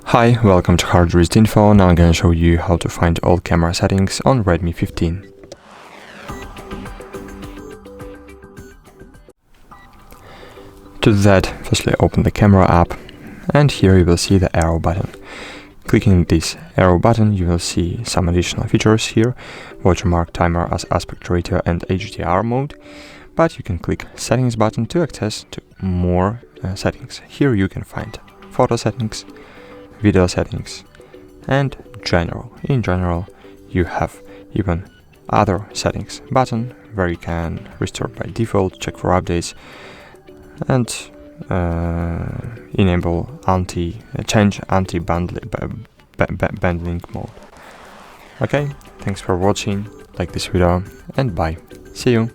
Hi, welcome to HardReset.Info. Now I'm gonna show you how to find all camera settings on Redmi 15. To do that, firstly open the camera app, and here you will see the arrow button. Clicking this arrow button, you will see some additional features here: watermark, timer as aspect ratio and HDR mode. But you can click settings button to access to more settings. Here you can find photo settings, video settings, and general. In general, you have even other settings button where you can restore by default, check for updates, and enable change anti-bundling mode. Okay, thanks for watching, like this video, and bye. See you.